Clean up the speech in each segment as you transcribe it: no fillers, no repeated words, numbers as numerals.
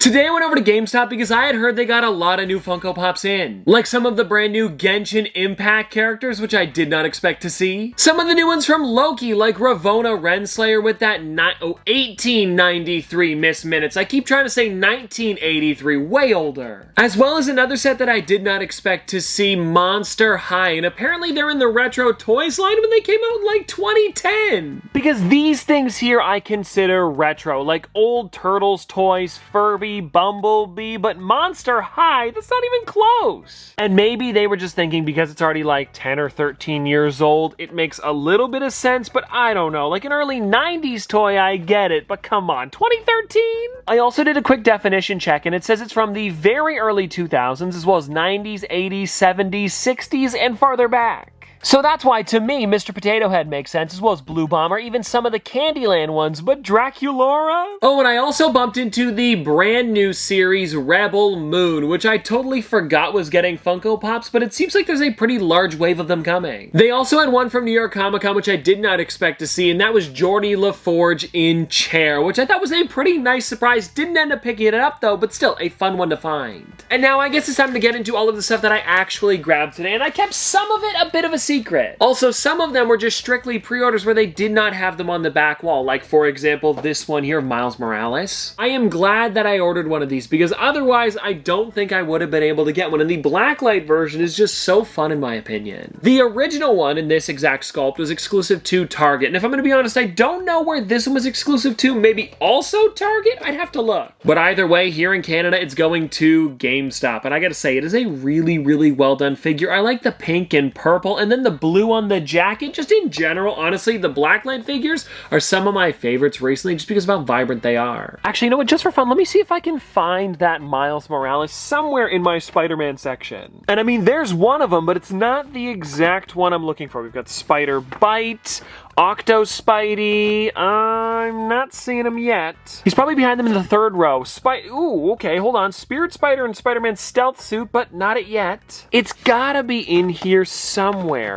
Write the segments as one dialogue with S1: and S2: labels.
S1: Today I went over to GameStop because I had heard they got a lot of new Funko Pops in. Like some of the brand new Genshin Impact characters, which I did not expect to see. Some of the new ones from Loki, like Ravonna Renslayer with that 1893 Miss Minutes. I keep trying to say 1983, way older. As well as another set that I did not expect to see, Monster High. And apparently they're in the Retro Toys line when they came out in like 2010. Because these things here I consider retro, like old Turtles toys, Furby, Bumblebee, but Monster High, that's not even close. And maybe they were just thinking because it's already like 10 or 13 years old, it makes a little bit of sense, but I don't know. Like an early 90s toy, I get it, but come on, 2013? I also did a quick definition check, and it says it's from the very early 2000s, as well as 90s, 80s, 70s, 60s, and farther back. So that's why, to me, Mr. Potato Head makes sense, as well as Blue Bomber, even some of the Candyland ones, but Draculaura? Oh, and I also bumped into the brand new series Rebel Moon, which I totally forgot was getting Funko Pops, but it seems like there's a pretty large wave of them coming. They also had one from New York Comic Con, which I did not expect to see, and that was Geordie LaForge in Chair, which I thought was a pretty nice surprise. Didn't end up picking it up, though, but still, a fun one to find. And now I guess it's time to get into all of the stuff that I actually grabbed today, and I kept some of it a bit of a secret. Also, some of them were just strictly pre-orders where they did not have them on the back wall, like for example this one here, Miles Morales. I am glad that I ordered one of these because otherwise I don't think I would have been able to get one, and the blacklight version is just so fun in my opinion. The original one in this exact sculpt was exclusive to Target, and if I'm going to be honest, I don't know where this one was exclusive to, maybe also Target? I'd have to look. But either way, here in Canada it's going to GameStop, and I gotta say, it is a really, really well done figure. I like the pink and purple, and then the blue on the jacket. Just in general, honestly, the blacklight figures are some of my favorites recently just because of how vibrant they are. Actually, you know what, just for fun, let me see if I can find that Miles Morales somewhere in my SpiderMan section. And I mean, there's one of them, but it's not the exact one I'm looking for. We've got Spider Bite, Octo Spidey, I'm not seeing him yet. He's probably behind them in the third row. Ooh, okay, hold on. Spirit Spider and Spider-Man stealth suit, but not it yet. It's gotta be in here somewhere.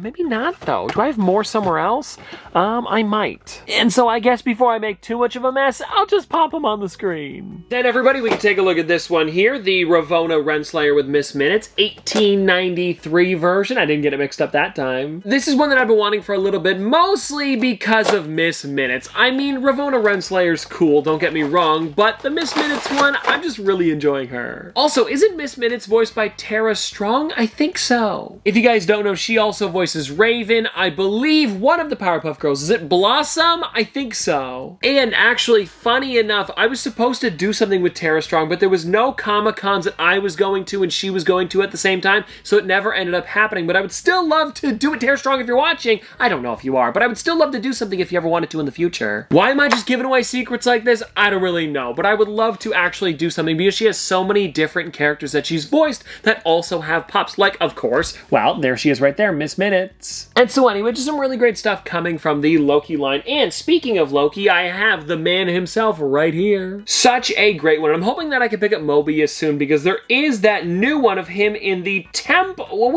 S1: Maybe not though. Do I have more somewhere else? I might. And so I guess before I make too much of a mess, I'll just pop them on the screen. Then everybody, we can take a look at this one here, the Ravonna Renslayer with Miss Minutes, 1893 version. I didn't get it mixed up that time. This is one that I've been wanting for a little bit, mostly because of Miss Minutes. I mean, Ravonna Renslayer's cool, don't get me wrong, but the Miss Minutes one, I'm just really enjoying her. Also, isn't Miss Minutes voiced by Tara Strong? I think so. If you guys don't know, she also voices Raven, I believe one of the Powerpuff Girls. Is it Blossom? I think so. And actually, funny enough, I was supposed to do something with Tara Strong, but there was no Comic-Cons that I was going to and she was going to at the same time, so it never ended up happening, but I would still love to do it. Tara Strong, if you're watching, I don't know if you are, but I would still love to do something if you ever wanted to in the future. Why am I just giving away secrets like this? I don't really know, but I would love to actually do something because she has so many different characters that she's voiced that also have pops, like, of course, well, there she is right there, Miss Minutes. And so anyway, just some really great stuff coming from the Loki line, and speaking of Loki, I have the man himself right here. Such a great one. I'm hoping that I can pick up Mobius soon because there is that new one of him in the temporal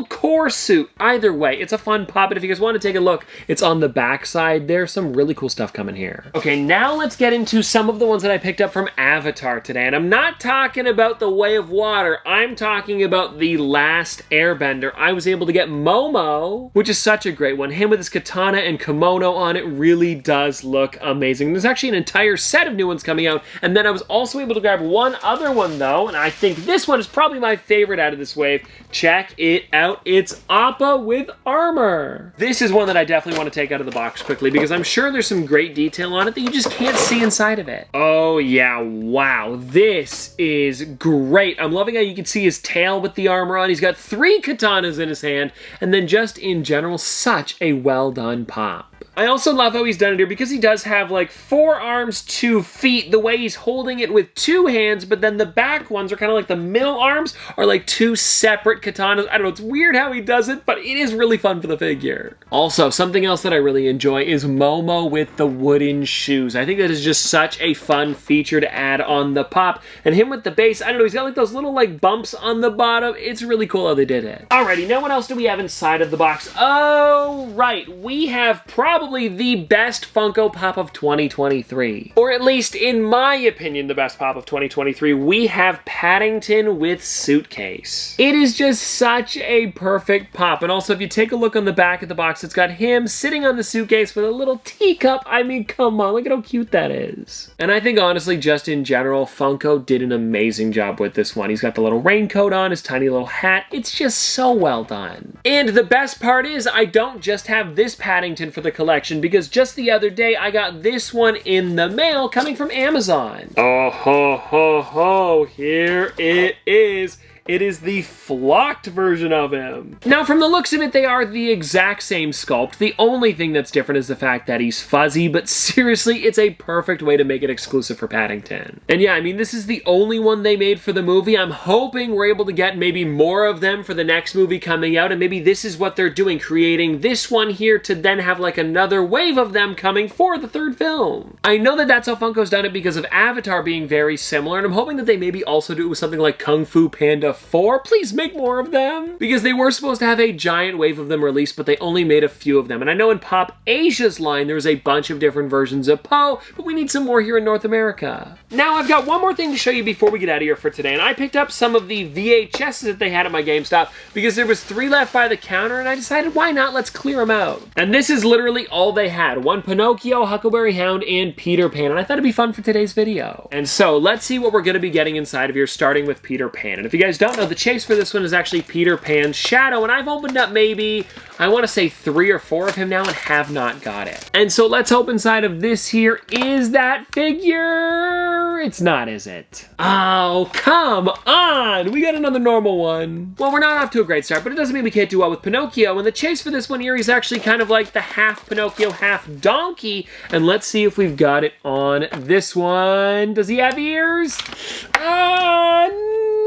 S1: core suit. Either way, it's a fun pop, and if you guys want to take a look, it's on the back side. There's some really cool stuff coming here. Okay, now let's get into some of the ones that I picked up from Avatar today, and I'm not talking about The Way of Water, I'm talking about The Last Airbender. I was able to get Momo, which is such a great one. Him with his katana and kimono on, it really does look amazing. There's actually an entire set of new ones coming out, and then I was also able to grab one other one though, and I think this one is probably my favorite out of this wave. Check it out, it's Appa with armor. This is one that I definitely want to take out of the box quickly because I'm sure there's some great detail on it that you just can't see inside of it. Oh yeah, wow, this is great. I'm loving how you can see his tail with the armor on. He's got 3 katanas in his hand, and then just in general, such a well done pop. I also love how he's done it here because he does have like 4 arms, 2 feet, the way he's holding it with 2 hands, but then the back ones are kind of like the middle arms are like 2 separate katanas. I don't know, it's weird how he does it, but it is really fun for the figure. Also, something else that I really enjoy is Momo with the wooden shoes. I think that is just such a fun feature to add on the pop. And him with the base, I don't know, he's got like those little like bumps on the bottom. It's really cool how they did it. Alrighty, now what else do we have inside of the box? Oh, right, we have probably probably the best Funko Pop of 2023. Or at least, in my opinion, the best pop of 2023. We have Paddington with suitcase. It is just such a perfect pop. And also, if you take a look on the back of the box, it's got him sitting on the suitcase with a little teacup. I mean, come on, look at how cute that is. And I think, honestly, just in general, Funko did an amazing job with this one. He's got the little raincoat on, his tiny little hat. It's just so well done. And the best part is, I don't just have this Paddington for the collection, because just the other day, I got this one in the mail coming from Amazon. Oh, ho, ho, ho, here it is. It is the Flocked version of him. Now, from the looks of it, they are the exact same sculpt. The only thing that's different is the fact that he's fuzzy, but seriously, it's a perfect way to make it exclusive for Paddington. And yeah, I mean, this is the only one they made for the movie. I'm hoping we're able to get maybe more of them for the next movie coming out, and maybe this is what they're doing, creating this one here to then have like another wave of them coming for the third film. I know that that's how Funko's done it because of Avatar being very similar, and I'm hoping that they maybe also do it with something like Kung Fu Panda 4. Please make more of them. Because they were supposed to have a giant wave of them released, but they only made a few of them. And I know in Pop Asia's line, there's a bunch of different versions of Poe, but we need some more here in North America. Now, I've got one more thing to show you before we get out of here for today. And I picked up some of the VHSs that they had at my GameStop because there was 3 left by the counter, and I decided, why not? Let's clear them out. And this is literally all they had. One Pinocchio, Huckleberry Hound, and Peter Pan. And I thought it'd be fun for today's video. And so, let's see what we're going to be getting inside of here, starting with Peter Pan. And if you guys don't know, the chase for this one is actually Peter Pan's shadow, and I've opened up maybe, I want to say 3 or 4 of him now and have not got it. And so let's hope inside of this here is that figure. It's not, is it? Oh, come on! We got another normal one. Well, we're not off to a great start, but it doesn't mean we can't do well with Pinocchio, and the chase for this one here is actually kind of like the half Pinocchio, half donkey, and let's see if we've got it on this one. Does he have ears?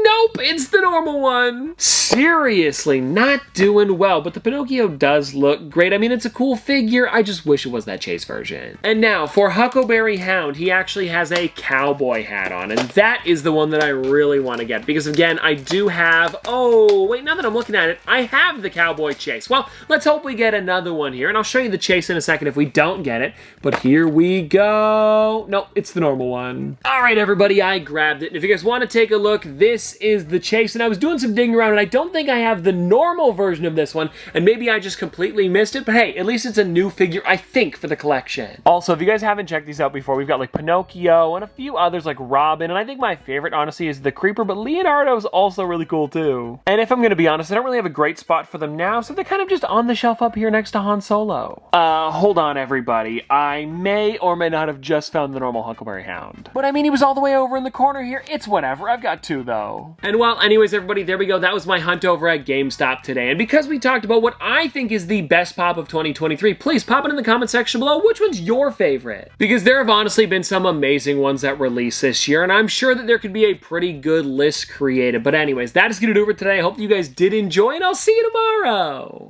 S1: Nope, it's the normal one. Seriously, not doing well, but the Pinocchio does look great. I mean, it's a cool figure. I just wish it was that chase version. And now, for Huckleberry Hound, he actually has a cowboy hat on, and that is the one that I really want to get, because again, I do have, oh, wait, now that I'm looking at it, I have the cowboy chase. Well, let's hope we get another one here, and I'll show you the chase in a second if we don't get it, but here we go. Nope, it's the normal one. All right, everybody, I grabbed it, and if you guys want to take a look, this is the chase, and I was doing some digging around, and I don't think I have the normal version of this one, and maybe I just completely missed it, but hey, at least it's a new figure, I think, for the collection. Also, if you guys haven't checked these out before, we've got like Pinocchio and a few others like Robin, and I think my favorite, honestly, is the Creeper, but Leonardo's also really cool too. And if I'm gonna be honest, I don't really have a great spot for them now, so they're kind of just on the shelf up here next to Han Solo. Hold on, everybody. I may or may not have just found the normal Huckleberry Hound. But I mean, he was all the way over in the corner here. It's whatever. I've got 2, though. And well, anyways, everybody, there we go. That was my hunt over at GameStop today. And because we talked about what I think is the best pop of 2023, please pop it in the comment section below. Which one's your favorite? Because there have honestly been some amazing ones that released this year, and I'm sure that there could be a pretty good list created. But anyways, that is going to do it for today. I hope you guys did enjoy, and I'll see you tomorrow.